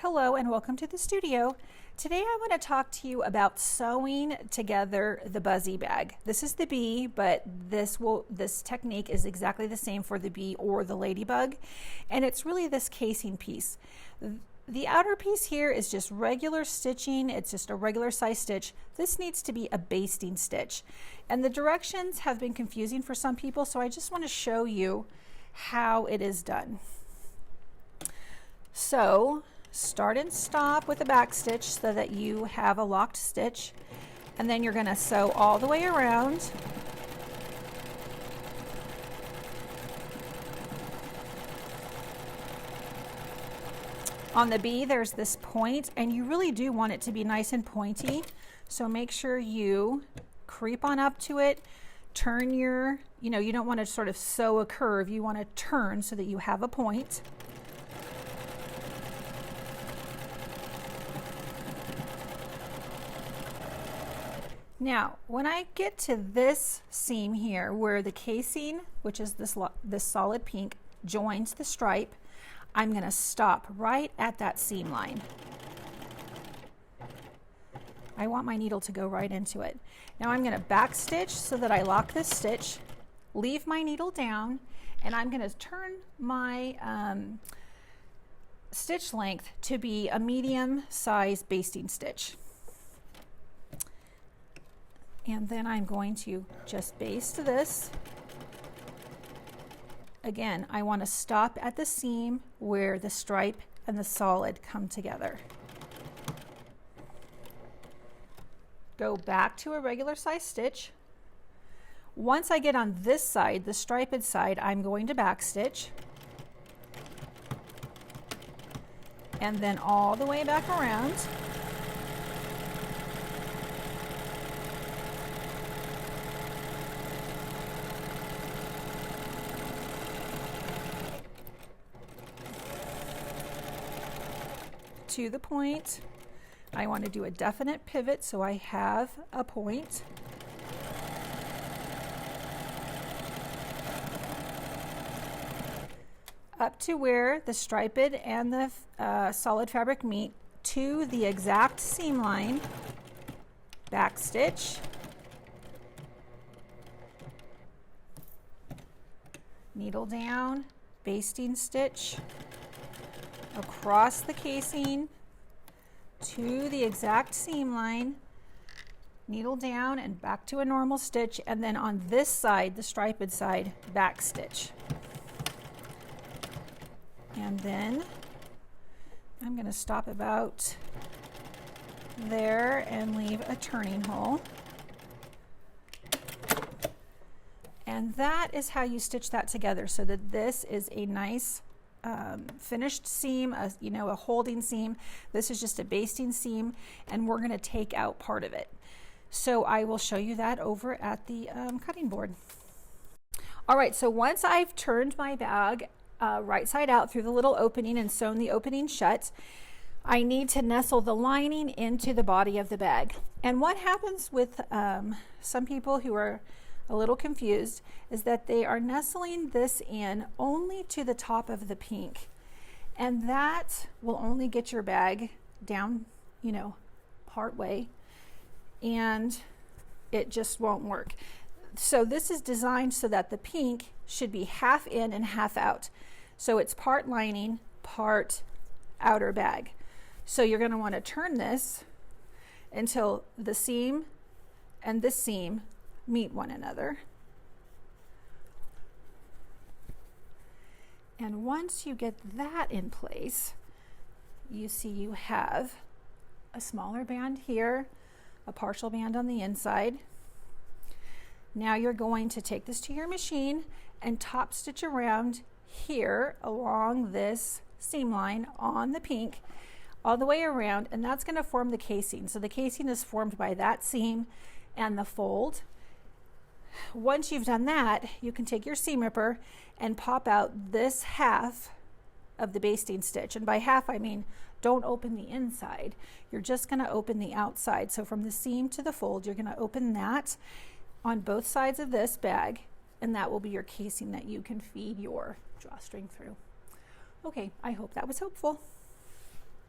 Hello and welcome to the studio. Today I want to talk to you about sewing together the Buzzy Bag. This is the bee, but this technique is exactly the same for the bee or the ladybug, and it's really this casing piece. The outer piece here is just regular stitching. It's just a regular size stitch. This needs to be a basting stitch, and the directions have been confusing for some people, so I just want to show you how it is done. So start and stop with a back stitch so that you have a locked stitch, and then you're going to sew all the way around. On the bee there's this point, and you really do want it to be nice and pointy, so make sure you creep on up to it, turn your, you don't want to sort of sew a curve, you want to turn so that you have a point. Now, when I get to this seam here where the casing, which is this solid pink, joins the stripe, I'm going to stop right at that seam line. I want my needle to go right into it. Now I'm going to back stitch so that I lock this stitch, leave my needle down, and I'm going to turn my stitch length to be a medium size basting stitch. And then I'm going to just baste this. Again, I want to stop at the seam where the stripe and the solid come together. Go back to a regular size stitch. Once I get on this side, the striped side, I'm going to back stitch. And then all the way back around. To the point. I want to do a definite pivot so I have a point. Up to where the striped and the solid fabric meet to the exact seam line, back stitch, needle down, basting stitch, across the casing to the exact seam line, needle down and back to a normal stitch, and then on this side, the striped side, back stitch. And then I'm going to stop about there and leave a turning hole. And that is how you stitch that together so that this is a nice finished seam, a holding seam. This is just a basting seam, and we're going to take out part of it. So I will show you that over at the cutting board. All right, so once I've turned my bag right side out through the little opening and sewn the opening shut, I need to nestle the lining into the body of the bag. And what happens with some people who are a little confused is that they are nestling this in only to the top of the pink, and that will only get your bag down, part way, and it just won't work. So this is designed so that the pink should be half in and half out. So it's part lining, part outer bag. So you're going to want to turn this until the seam and this seam meet one another. And once you get that in place, you see you have a smaller band here, a partial band on the inside. Now you're going to take this to your machine and top stitch around here along this seam line on the pink all the way around, and that's going to form the casing. So the casing is formed by that seam and the fold. Once you've done that, you can take your seam ripper and pop out this half of the basting stitch. And by half, I mean don't open the inside. You're just going to open the outside. So from the seam to the fold, you're going to open that on both sides of this bag, and that will be your casing that you can feed your drawstring through. Okay, I hope that was helpful.